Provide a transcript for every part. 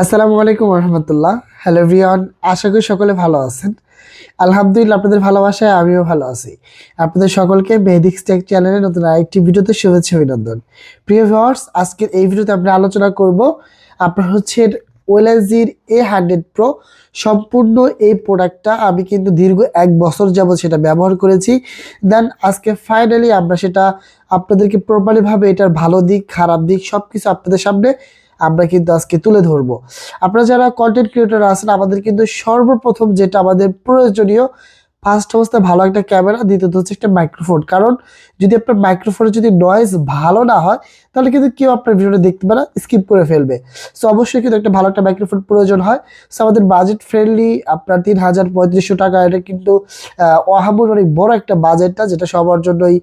আসসালামু আলাইকুম রহমতুল্লাহ। Hello everyone, আশা করি সকলে ভালো আছেন। আলহামদুলিল্লাহ, আপনাদের ভালোবাসায় আমিও ভালো আছি। আপনাদের সকলকে মেহেদিক্স টেক চ্যানেলে নতুন আরেকটি ভিডিওতে শুভেচ্ছা অভিনন্দন। প্রিয় ভিউয়ার্স, আজকের এই ভিডিওতে আমরা আলোচনা করব আপনার হচ্ছে ওয়েলএসজির A100 Pro। সম্পূর্ণ এই প্রোডাক্টটা আমি কিন্তু দীর্ঘ 1 বছর যাবত সেটা ব্যবহার করেছি। দেন আজকে ফাইনালি আমরা সেটা আপনাদেরকে প্রপারলিভাবে এটার ভালো দিক খারাপ দিক সব কিছু আপনাদের সামনে আমরা কিন্তু আজকে তুলে ধরবো। আপনারা যারা কন্টেন্ট ক্রিয়েটর আছেন, আমাদের কিন্তু সর্বপ্রথম যেটা আমাদের প্রয়োজনীয়, ফার্স্ট অবস্থায় ভালো একটা ক্যামেরা, দ্বিতীয়ত হচ্ছে একটা মাইক্রোফোন। কারণ যদি আপনার মাইক্রোফোনে যদি নয়েজ ভালো না হয়, তাহলে কিন্তু কেউ আপনার ভিডিওটা দেখতে পারে, স্কিপ করে ফেলবে। সো অবশ্যই কিন্তু একটা ভালো একটা মাইক্রোফোন প্রয়োজন হয়। সো আমাদের বাজেট ফ্রেন্ডলি আপনার 3,3500 টাকা, এটা কিন্তু অহামুর অনেক বড় একটা বাজেটটা, যেটা সবার জন্যই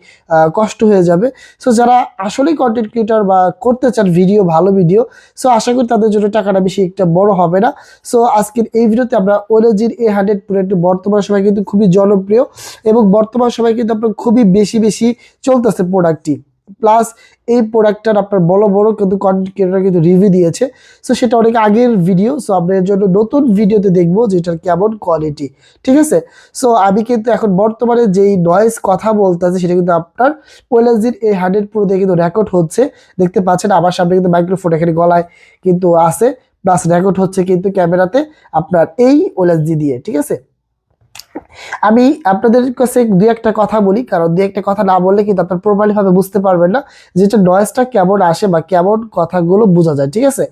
কষ্ট হয়ে যাবে। সো যারা আসলেই কন্টেন্ট ক্রিয়েটর বা করতে চান ভিডিও, ভালো ভিডিও, সো আশা করি তাদের জন্য টাকাটা বেশি একটা বড় হবে না। সো আজকের এই ভিডিওতে আমরা ওয়েলএসজির A100 Pro, বর্তমান সময় কিন্তু খুবই জনপ্রিয় এবং বর্তমান সময় কিন্তু আপনার খুবই বেশি চলতেছে প্রোডাক্টটি। প্লাস এই প্রোডাক্টটার আপনার বড় বড় কিন্তু কন্টেন্ট ক্রিয়েটর কিন্তু রিভিউ দিয়েছে। সো সেটা অনেক আগের ভিডিও। সো আমরা এর জন্য নতুন ভিডিওতে দেখবো যে এটার কেমন কোয়ালিটি। ঠিক আছে। সো আমি কিন্তু এখন বর্তমানে যেই নয়েজ কথা বলতেছে সেটা কিন্তু আপনার ওয়েলএসজির A100 Pro দিয়ে কিন্তু রেকর্ড হচ্ছে। দেখতে পাচ্ছেন আমার সামনে কিন্তু মাইক্রোফোন এখানে গলায় কিন্তু আছে, প্লাস রেকর্ড হচ্ছে কিন্তু ক্যামেরাতে আপনার এই ওএলএসডি দিয়ে। ঠিক আছে। আমি আপনাদের কাছে দুই একটা কথা বলি, কারণ দুই একটা কথা না বললে কিন্তু আপনার প্রপারলি ভাবে বুঝতে পারবেন না যেটা নয়েজটা কেমন আসে বা কেমন কথাগুলো বোঝা যায়। ঠিক আছে।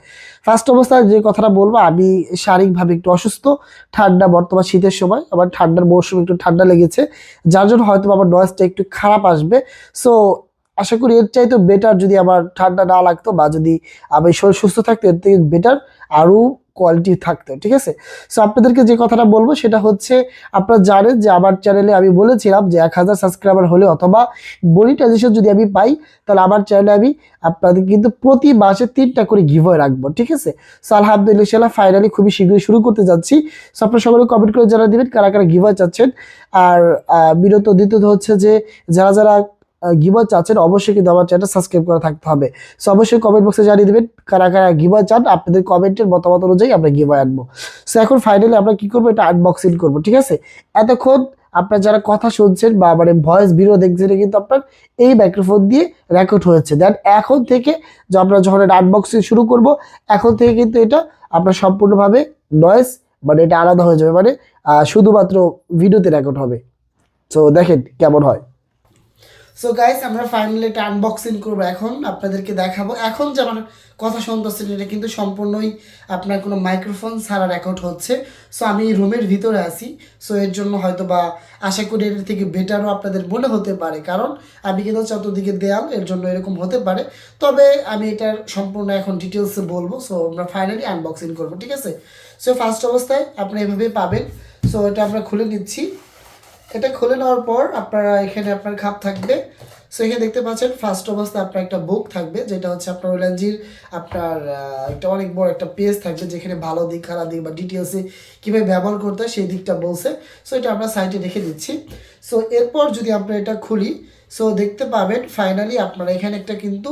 ফার্স্ট অবস্থায় যে কথাটা বলবো, আমি শারীরিকভাবে একটু অসুস্থ। ঠান্ডা, বর্তমান শীতের সময় আবার ঠান্ডার মৌসুম, একটু ঠান্ডা লেগেছে, যার জন্য হয়তো আমার নয়েজটা একটু খারাপ আসবে। সো আশা করি এর চাইতে বেটার যদি আমার ঠান্ডা না লাগতো বা যদি আমি শরীর সুস্থ থাকতো, এর থেকে বেটার আরও কোয়ালিটি থাকতো। ঠিক আছে। সো আপনাদেরকে যে কথাটা বলবো সেটা হচ্ছে, আপনারা জানেন যে আমার চ্যানেলে আমি বলেছিলাম যে 1,000 সাবস্ক্রাইবার হলে অথবা মনিটাইজেশন যদি আমি পাই, তাহলে আমার চ্যানেলে আমি আপনাদের কিন্তু প্রতি মাসে 3টা করে গিভওয়ে রাখবো। ঠিক আছে। সো আলহামদুলিল্লাহ ফাইনালি খুবই শীঘ্রই শুরু করতে যাচ্ছি। সো আপনারা সকলে কমেন্ট করে জানিয়ে দিবেন কারা কারা গিভওয়ে চাচ্ছেন। আর বিরত দ্বিতীয়ত হচ্ছে যে যারা যারা গিভওয়ে চাচ্ছেন, অবশ্যই কিন্তু আমার চ্যানেলটা সাবস্ক্রাইব করা থাকতে হবে। সো অবশ্যই কমেন্ট বক্সে জানিয়ে দিবেন কারা কারা গিভওয়ে চান। আপনাদের কমেন্টের মতামত অনুযায়ী আমরা গিভওয়ে আনবো। সো এখন ফাইনালি আমরা কি করবো, এটা আনবক্সিং করবো। ঠিক আছে। এতক্ষণ আপনার যারা কথা শুনছেন বা মানে ভয়েস ভিডিও দেখছেন, কিন্তু আপনার এই মাইক্রোফোন দিয়ে রেকর্ড হয়েছে। দেন এখন থেকে যে আমরা যখন এটা আনবক্সিং শুরু করব, এখন থেকে কিন্তু এটা আপনার সম্পূর্ণভাবে নয়েজ মানে এটা আলাদা হয়ে যাবে, মানে শুধুমাত্র ভিডিওতে রেকর্ড হবে। সো দেখেন কেমন হয়। সো গাইস, আমরা ফাইনালি এটা আনবক্সিং করবো। এখন আপনাদেরকে দেখাবো। এখন যে আমার কথা শুনতেছেন, এটা কিন্তু সম্পূর্ণই আপনার কোনো মাইক্রোফোন ছাড়া রেকর্ড হচ্ছে। সো আমি রুমের ভিতরে আছি। সো এর জন্য হয়তো বা আশা করি এর থেকে বেটারও আপনাদের মনে হতে পারে, কারণ আমি কিন্তু চতুর্দিকে দেয়াল, এর জন্য এরকম হতে পারে। তবে আমি এটার সম্পূর্ণ এখন ডিটেলসে বলবো। সো আমরা ফাইনালি আনবক্সিং করবো। ঠিক আছে। সো ফার্স্ট অবস্থায় আপনারা এভাবেই পাবেন। সো এটা আমরা খুলে নিচ্ছি। এটা খুলে নেওয়ার পর আপনারা এখানে আপনার খাপ থাকবে। সো এখানে দেখতে পাচ্ছেন ফার্স্ট অবস্থায় আপনার একটা বুক থাকবে, যেটা হচ্ছে আপনার ওয়েলএনজির আপনার একটা অনেক বড় একটা পেজ থাকবে, যেখানে ভালো দিক খারাপ দিক বা ডিটেলসে কীভাবে ব্যবহার করতে হয় সেই দিকটা বলছে। সো এটা আমরা সাইডে রেখে দিচ্ছি। সো এরপর যদি আমরা এটা খুলি, সো দেখতে পাবেন ফাইনালি আপনারা এখানে একটা কিন্তু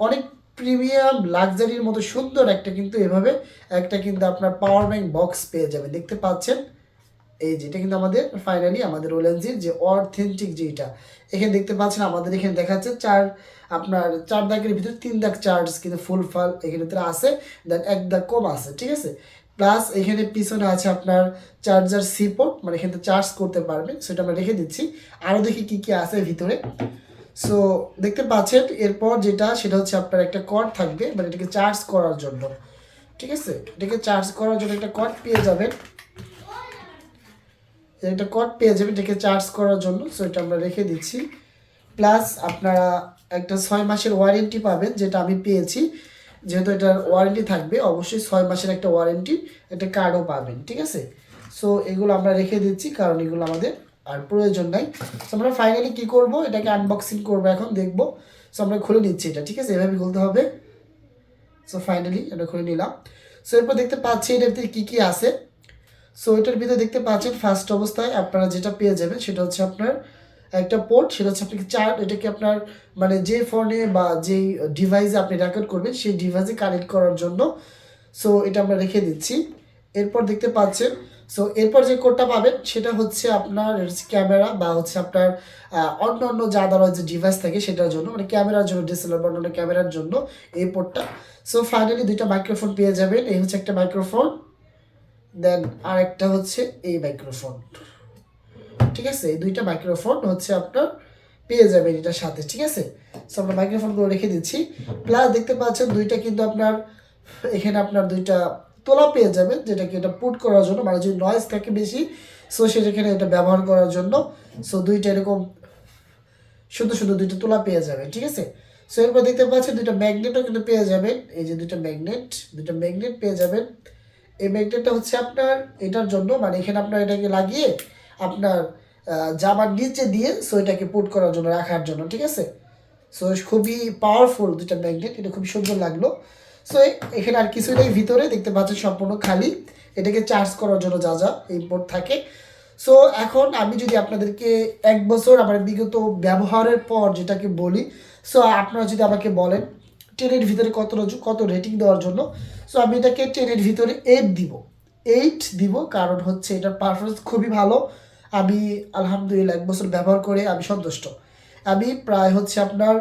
অনেক প্রিমিয়াম লাক্সারির মতো সুন্দর একটা কিন্তু এভাবে একটা কিন্তু আপনার পাওয়ার ব্যাংক বক্স পেয়ে যাবে। দেখতে পাচ্ছেন এই যেটা কিন্তু আমাদের ফাইনালি আমাদের ওলেনজির যে অথেন্টিক যেটা এখানে দেখতে পাচ্ছেন, আমাদের এখানে দেখাচ্ছে আপনার 4 দাগের ভিতরে 3 দাগ চার্জ কিন্তু ফুল ফাল এখানে ভিতরে আছে, দেন 1 দাগ কম আছে। ঠিক আছে। প্লাস এখানে পিছনে আছে আপনার চার্জার সি পোর্ট, মানে এখানে চার্জ করতে পারবেন। সেটা আমরা রেখে দিচ্ছি। আরও দেখি কি কি আছে ভিতরে। সো দেখতে পাচ্ছেন এরপর যেটা সেটা হচ্ছে আপনার একটা কর্ড থাকবে, মানে এটাকে চার্জ করার জন্য। ঠিক আছে। এটাকে চার্জ করার জন্য একটা কর্ড পেয়ে যাবেন, একটা কর্ড পেয়ে যাবেন এটাকে চার্জ করার জন্য। সো এটা আমরা রেখে দিচ্ছি। প্লাস আপনারা একটা 6 মাসের ওয়ারেন্টি পাবেন, যেটা আমি পেয়েছি। যেহেতু এটার ওয়ারেন্টি থাকবে, অবশ্যই 6 মাসের একটা ওয়ারেন্টি, একটা কার্ডও পাবেন। ঠিক আছে। সো এগুলো আমরা রেখে দিচ্ছি, কারণ এগুলো আমাদের আর প্রয়োজন নাই। সো আমরা ফাইনালি কী করব, এটাকে আনবক্সিং করবো, এখন দেখবো। সো আমরা খুলে নিচ্ছি এটা। ঠিক আছে। এভাবে খুলতে হবে। সো ফাইনালি এটা খুলে নিলাম। সো এরপর দেখতে পাচ্ছি এটার ভিতরে কী কী আছে। সো এটার ভিতরে দেখতে পাচ্ছেন ফার্স্ট অবস্থায় আপনারা যেটা পেয়ে যাবেন সেটা হচ্ছে আপনার একটা পোর্ট, সেটা হচ্ছে আপনাকে এটাকে আপনার মানে যে ফোনে বা যেই ডিভাইসে আপনি রেকর্ড করবেন সেই ডিভাইসে কানেক্ট করার জন্য। সো এটা আমরা রেখে দিচ্ছি। এরপর দেখতে পাচ্ছেন, সো এরপর যে কোডটা পাবেন সেটা হচ্ছে আপনার ক্যামেরা বা হচ্ছে আপনার অন্য অন্য যা ধরো যে ডিভাইস থাকে সেটার জন্য, মানে ক্যামেরার জন্য, ডিএসএলআর বা অন্য ক্যামেরার জন্য এই পোর্টটা। সো ফাইনালি দুইটা মাইক্রোফোন পেয়ে যাবেন। এই হচ্ছে একটা মাইক্রোফোন, দেন আর একটা হচ্ছে এই মাইক্রোফোন। ঠিক আছে, এই দুইটা মাইক্রোফোন হচ্ছে আপনার পেয়ে যাবেন এটার সাথে। ঠিক আছে, সো আমরা মাইক্রোফোনগুলো রেখে দিচ্ছি। প্লাস দেখতে পাচ্ছেন দুইটা কিন্তু আপনার এখানে আপনার দুইটা তোলা পেয়ে যাবেন, যেটাকে এটা পুট করার জন্য, মানে যদি নয়েজ থাকে বেশি সো সেখানে এটা ব্যবহার করার জন্য। সো দুইটা এরকম শুধু শুধু দুইটা তোলা পেয়ে যাবে। ঠিক আছে, সো এরপর দেখতে পাচ্ছেন দুইটা ম্যাগনেটও কিন্তু পেয়ে যাবেন। এই যে দুইটা ম্যাগনেট পেয়ে যাবেন। এই ম্যাগনেটটা হচ্ছে আপনার এটার জন্য, মানে এখানে আপনার এটাকে লাগিয়ে আপনার জামার নিচে দিয়ে সো এটাকে পুট করার জন্য, রাখার জন্য। ঠিক আছে, সো খুবই পাওয়ারফুল দুইটা ম্যাগনেট, এটা খুব সুন্দর লাগলো। সো এখানে আর কিছুই নেই, ভিতরে দেখতে পাচ্ছেন সম্পূর্ণ খালি। এটাকে চার্জ করার জন্য যা যা এই পোর্ট থাকে। সো এখন আমি যদি আপনাদেরকে 1 বছর আমার বিগত ব্যবহারের পর যেটাকে বলি, সো আপনারা যদি আমাকে বলেন 10-এর ভিতরে কত রেটিং দেওয়ার জন্য, সো আমি এটাকে 10-এর ভিতরে 8 দিব। কারণ হচ্ছে এটার পারফরমেন্স খুবই ভালো। আমি আলহামদুলিল্লাহ 1 বছর ব্যবহার করে আমি সন্তুষ্ট। আমি প্রায় হচ্ছে আপনার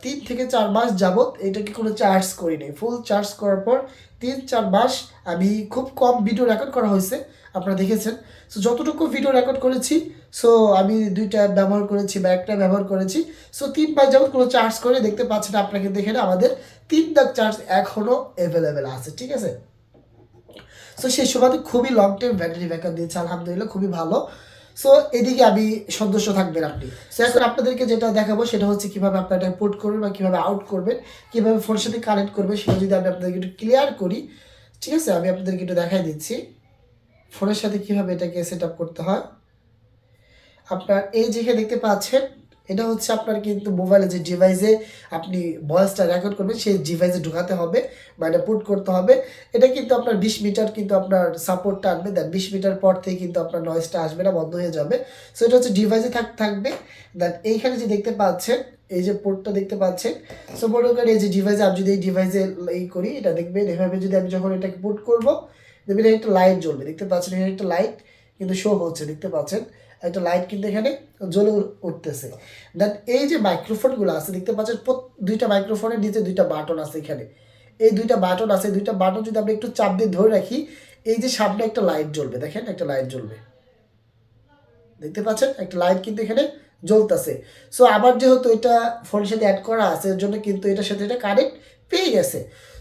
3 থেকে 4 মাস যাবৎ এটাকে কোনো চার্জ করিনি। ফুল চার্জ করার পর 3-4 মাস আমি খুব কম ভিডিও রেকর্ড করা হয়েছে, আপনারা দেখেছেন। সো যতটুকু ভিডিও রেকর্ড করেছি, সো আমি 2টা ব্যবহার করেছি বা একটা ব্যবহার করেছি। সো 3 মাস যাবৎ কোনো চার্জ করে দেখতে পাচ্ছেন আপনাকে দেখে না, আমাদের 3 দাগ চার্জ এখনও অ্যাভেলেবেল আছে। ঠিক আছে, সো সেই সুবাদে খুবই লং টাইম ব্যাটারি ব্যাকআপ দিয়েছে আলহামদুলিল্লাহ, খুবই ভালো। সো এদিকে আমি সন্তুষ্ট থাকবেন আপনি। সো এখন আপনাদেরকে যেটা দেখাবো সেটা হচ্ছে কীভাবে আপনারা এটা পুট করবেন বা কীভাবে আউট করবেন, কীভাবে ফোনের সাথে কানেক্ট করবেন, সেটা যদি আমি আপনাদেরকে একটু ক্লিয়ার করি। ঠিক আছে, আমি আপনাদেরকে একটু দেখাই দিচ্ছি ফোনের সাথে কীভাবে এটাকে সেট আপ করতে হয়। আপনার এই যেখানে দেখতে পাচ্ছেন, এটা হচ্ছে আপনার কিন্তু মোবাইলে যে ডিভাইসে আপনি ভয়েসটা রেকর্ড করবেন সেই ডিভাইসে ঢুকাতে হবে বা এটা পুট করতে হবে। এটা কিন্তু আপনার 20 মিটার কিন্তু আপনার সাপোর্টটা আনবে, দেন 20 মিটার পর থেকে কিন্তু আপনার নয়েজটা আসবে না, বন্ধ হয়ে যাবে। সো এটা হচ্ছে ডিভাইসে থাকবে। দেন এইখানে যে দেখতে পাচ্ছেন, এই যে পোর্টটা দেখতে পাচ্ছেন, সো মনে করেন এই যে ডিভাইসে আমি যদি এই ডিভাইসে এই করি, এটা দেখবেন এভাবে যদি আমি যখন এটাকে পুট করবো, দেখবেন একটা লাইট জ্বলবে, দেখতে পাচ্ছেন এখানে একটা লাইট কিন্তু শো হচ্ছে, দেখতে পাচ্ছেন একটা লাইট কিন্তু এখানে জ্বলে উঠতেছে। দেন এই যে মাইক্রোফোনগুলো আছে দেখতে পাচ্ছেন, দুইটা মাইক্রোফোনের নিচে 2টা বাটন আছে। এখানে এই 2টা বাটন আছে, 2টা বাটন যদি আমরা একটু চাপ দিয়ে ধরে রাখি, এই যে সামনে একটা লাইট জ্বলবে, দেখেন একটা লাইট জ্বলবে, দেখতে পাচ্ছেন একটা লাইট কিন্তু এখানে জ্বলতেছে। সো আবার যেহেতু এটা ফোনের সাথে অ্যাড করা আছে এর জন্য কিন্তু এটার সাথে এটা কানেক্ট পেয়ে গেছে।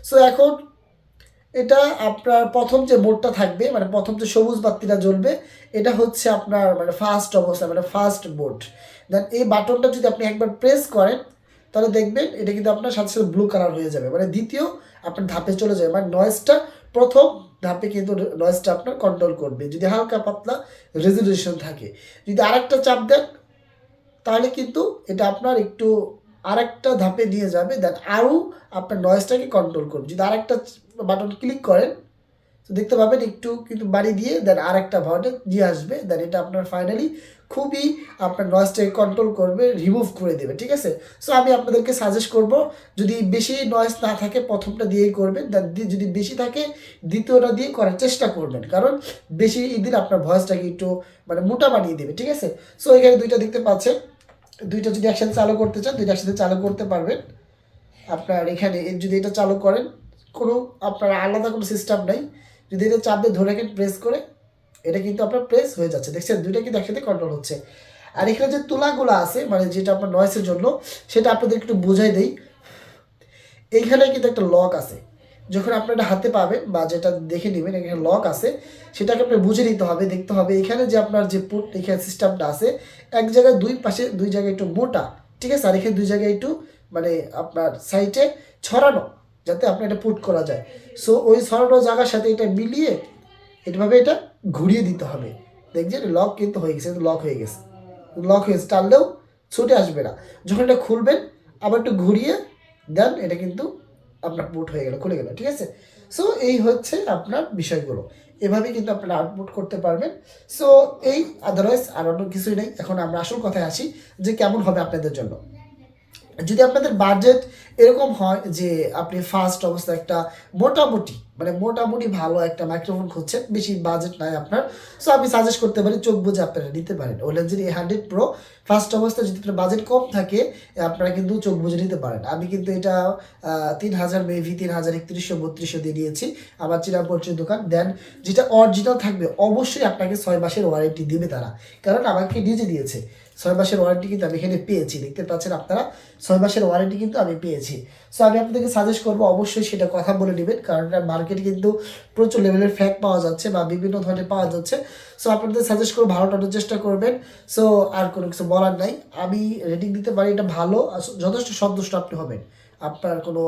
সো এখন এটা আপনার প্রথম যে মোডটা থাকবে, মানে প্রথম যে সবুজ বাতিটা জ্বলবে, এটা হচ্ছে আপনার মানে ফার্স্ট অবস্থা, মানে ফার্স্ট মোড। দেন এই বাটনটা যদি আপনি একবার প্রেস করেন তাহলে দেখবেন এটা কিন্তু আপনার সাথে সাথে ব্লু কালার হয়ে যাবে, মানে দ্বিতীয় আপনার ধাপে চলে যাবে। মানে নয়েজটা প্রথম ধাপে কিন্তু নয়েজটা আপনার কন্ট্রোল করবে যদি হালকা পাতলা রেজুলেশন থাকে। যদি আরেকটা চাপ দেন তাহলে কিন্তু এটা আপনার একটু আরেকটা ধাপে নিয়ে যাবে, দেন আরও আপনার নয়েজটাকে কন্ট্রোল করবে। যদি আরেকটা বাটন ক্লিক করেন তো দেখতে পাবেন একটু কিন্তু বাড়ি দিয়ে দেন আরেকটা বাটন দিয়ে আসবে, দেন এটা আপনার ফাইনালি খুবই আপনার নয়েজটাকে কন্ট্রোল করবে, রিমুভ করে দেবে। ঠিক আছে, সো আমি আপনাদেরকে সাজেস্ট করব যদি বেশি নয়েজ না থাকে প্রথমটা দিয়েই করবেন, দেন যদি বেশি থাকে দ্বিতীয়টা দিয়ে করার চেষ্টা করবেন, কারণ বেশি দিন আপনার ভয়েসটাকে একটু মানে মোটা বানিয়ে দেবে। ঠিক আছে, সো এখানে 2টা দেখতে পাচ্ছেন, 2টা যদি একসাথে চালু করতে চান 2টা একসাথে চালু করতে পারবেন। আপনার এখানে যদি এটা চালু করেন কোনো আপনার আলাদা কোনো সিস্টেম নাই, যদি এটা চাপ দিয়ে ধরে রাখেন প্রেস করে, এটা কিন্তু আপনার প্রেস হয়ে যাচ্ছে, দেখছেন 2টা কিন্তু একসাথে কন্ট্রোল হচ্ছে। আর এখানে যে তুলাগুলো আছে মানে যেটা আপনার নয়েসের জন্য, সেটা আপনাদের একটু বোঝাই দেই। এইখানে কিন্তু একটা লক আছে, যখন আপনার এটা হাতে পাবেন বা যেটা দেখে নেবেন এখানে লক আছে, সেটাকে আপনার বুঝে নিতে হবে, দেখতে হবে এখানে যে আপনার যে পুট এখানে সিস্টেমটা আছে এক জায়গায় দুই পাশে 2 জায়গায় একটু মোটা। ঠিক আছে, আর এখানে 2 জায়গায় একটু মানে আপনার সাইডে ছড়ানো, যাতে আপনার এটা পুট করা যায়। সো ওই ছড়ানো জায়গার সাথে এটা মিলিয়ে এভাবে এটা ঘুরিয়ে দিতে হবে। দেখছেন লক কিন্তু হয়ে গেছে, লক হয়ে গেছে, লক হয়ে টানলেও ছুটে আসবে না। যখন এটা খুলবেন আবার একটু ঘুরিয়ে দেন, এটা কিন্তু আপনার পুট হয়ে গেল, খুলে গেল। ঠিক আছে, সো এই হচ্ছে আপনার বিষয়গুলো, এভাবেই কিন্তু আপনারা আউটপুট করতে পারবেন। সো এই আদারওয়াইজ আর অন্য কিছুই নেই। এখন আমরা আসল কথায় আসি যে কেমন হবে আপনাদের জন্য। যদি আপনাদের বাজেট এরকম হয় যে আপনি ফার্স্ট অবস্থা একটা মোটামুটি ভালো একটা মাইক্রোফোন খুঁজছেন, বেশি বাজেট নাই আপনার, সো আমি সাজেস্ট করতে পারি চোখ বুঝে আপনারা নিতে পারেন ওলেনজির A100 Pro। ফার্স্ট অবস্থা যদি আপনার বাজেট কম থাকে আপনারা কিন্তু চোখ বুঝে নিতে পারেন। আমি কিন্তু এটা 3000 মেবি 3130 দিয়ে নিয়েছি আমার চিনা পরিচিত দোকান। দেন যেটা অরিজিনাল থাকবে অবশ্যই আপনাকে 6 মাসের ওয়ারেন্টি দিবে তারা, কারণ আমাকে নিজে দিয়েছে। 6 মাসের ওয়ারেন্টি কিন্তু আমি এখানে পেয়েছি, দেখতে পাচ্ছেন আপনারা 6 মাসের ওয়ারেন্টি কিন্তু আমি পেয়েছি। সো আমি আপনাদেরকে সাজেস্ট করবো অবশ্যই সেটা কথা বলে নেবেন, কারণ মার্কেটে কিন্তু প্রচুর লেভেলের ফ্যাক পাওয়া যাচ্ছে বা বিভিন্ন ধরনের পাওয়া যাচ্ছে। সো আপনাদের সাজেস্ট করবো ভালোটা চেষ্টা করবেন। সো আর কোনো কিছু বলার নাই, আমি রেটিং দিতে পারি এটা ভালো, যথেষ্ট সন্তুষ্ট আপনি হবেন। আপনার কোনো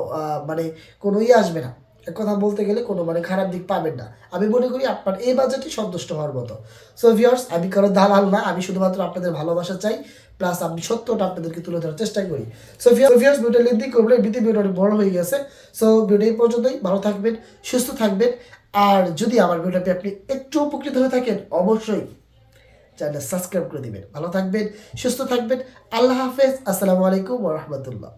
মানে কোনো আসবে না, এক কথা বলতে গেলে কোনো মানে খারাপ দিক পাবেন না। আমি মনে করি আপনার এই বাজেটে সন্তুষ্ট হওয়ার মতো। সো ভিউয়ার্স, আমি কারো দালাল না, আমি শুধুমাত্র আপনাদের ভালোবাসা চাই, প্লাস আমি সত্যটা আপনাদেরকে তুলে ধরার চেষ্টা করি। সো ভিউয়ার্স, ভিডিওটা লেন্দি করবো, এমনিতে ভিডিওটা অনেক বড় হয়ে গেছে। সো ভিডিও এই পর্যন্তই, ভালো থাকবেন, সুস্থ থাকবেন। আর যদি আমার ভিডিওতে আপনি একটু উপকৃত হয়ে থাকেন অবশ্যই চ্যানেল সাবস্ক্রাইব করে দিবেন। ভালো থাকবেন, সুস্থ থাকবেন। আল্লাহ হাফেজ, আসসালামু আলাইকুম ওয়া রাহমাতুল্লাহ।